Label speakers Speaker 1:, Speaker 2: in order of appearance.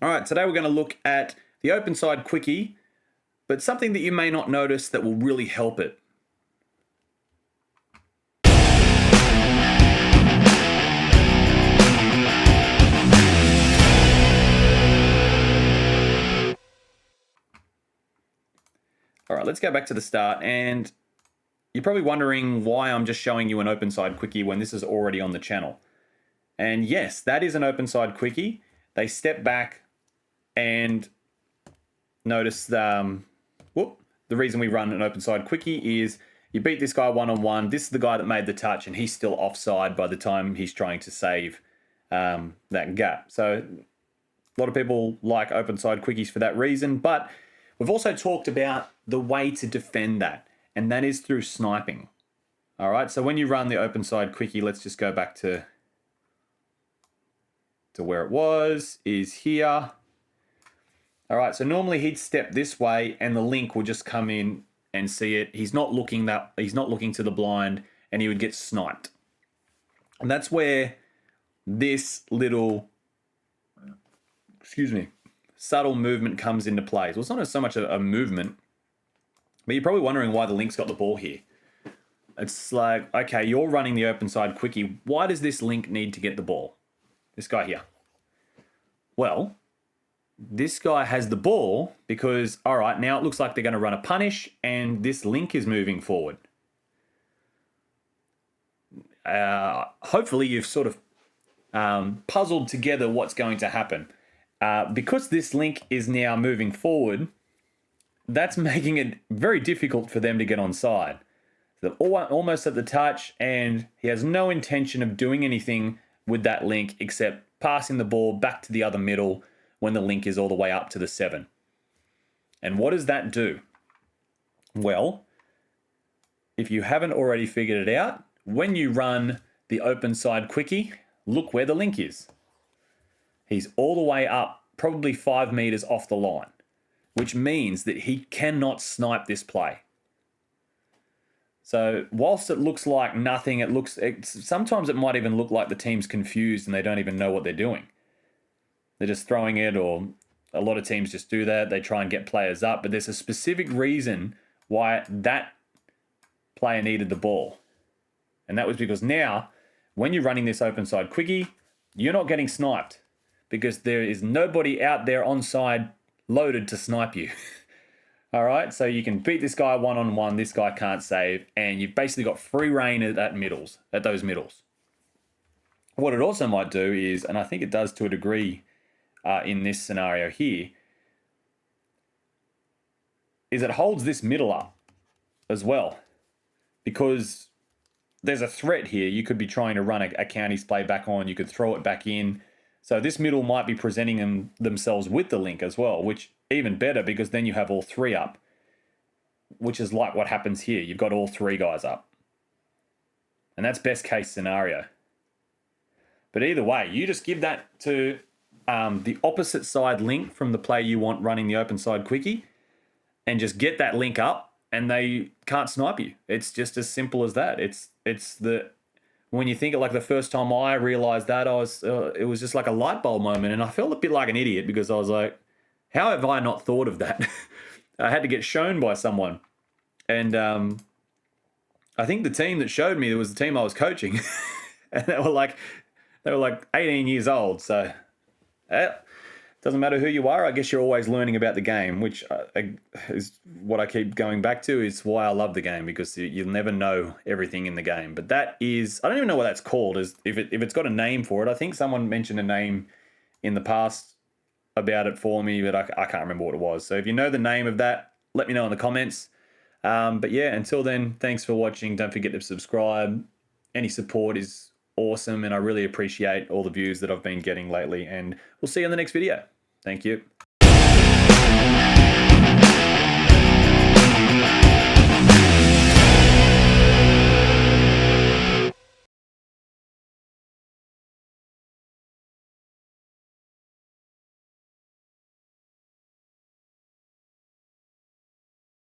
Speaker 1: All right, today we're going to look at the open side quickie, but something that you may not notice that will really help it. All right, let's go back to the start, and you're probably wondering why I'm just showing you an open side quickie when this is already on the channel. And yes, that is an open side quickie. They step back and notice the reason we run an open side quickie is you beat this guy one-on-one. This is the guy that made the touch, and he's still offside by the time he's trying to save that gap. So a lot of people like open side quickies for that reason, but we've also talked about the way to defend that, and that is through sniping. All right, so when you run the open side quickie, let's just go back to where it was, is here. All right, so normally he'd step this way and the link will just come in and see it. He's not looking to the blind, and he would get sniped. And that's where this little, subtle movement comes into play. So it's not so much a movement, but you're probably wondering why the link's got the ball here. It's like, okay, you're running the open side quickie. Why does this link need to get the ball? This guy here. Well, this guy has the ball because, all right, now it looks like they're going to run a punish and this link is moving forward. Hopefully you've sort of puzzled together what's going to happen. Because this link is now moving forward, that's making it very difficult for them to get onside. They're almost at the touch, and he has no intention of doing anything with that link except passing the ball back to the other middle when the link is all the way up to the 7. And what does that do? Well, if you haven't already figured it out, when you run the open side quickie, look where the link is. He's all the way up, probably 5 meters off the line, which means that he cannot snipe this play. So whilst it looks like nothing, sometimes it might even look like the team's confused and they don't even know what they're doing. They're just throwing it, or a lot of teams just do that. They try and get players up, but there's a specific reason why that player needed the ball. And that was because now, when you're running this open side quickie, you're not getting sniped because there is nobody out there onside loaded to snipe you. All right, so you can beat this guy one-on-one, this guy can't save, and you've basically got free reign at those middles. What it also might do is, and I think it does to a degree in this scenario here, is it holds this middle up as well. Because there's a threat here. You could be trying to run a counties play back on, you could throw it back in. So this middle might be presenting themselves with the link as well, which even better because then you have all 3 up, which is like what happens here. You've got all 3 guys up. And that's best case scenario. But either way, you just give that to the opposite side link from the player you want running the open side quickie and just get that link up and they can't snipe you. It's just as simple as that. When you think of like the first time I realized that, it was just like a light bulb moment, and I felt a bit like an idiot because I was like, how have I not thought of that? I had to get shown by someone. And I think the team that showed me, it was the team I was coaching. And they were like 18 years old. So it doesn't matter who you are. I guess you're always learning about the game, which is what I keep going back to. Is why I love the game, because you'll never know everything in the game. But that is, I don't even know what that's called. If it's got a name for it. I think someone mentioned a name in the past about it for me, but I can't remember what it was. So if you know the name of that, let me know in the comments. But yeah, until then, thanks for watching. Don't forget to subscribe. Any support is awesome, and I really appreciate all the views that I've been getting lately, and we'll see you in the next video. Thank you.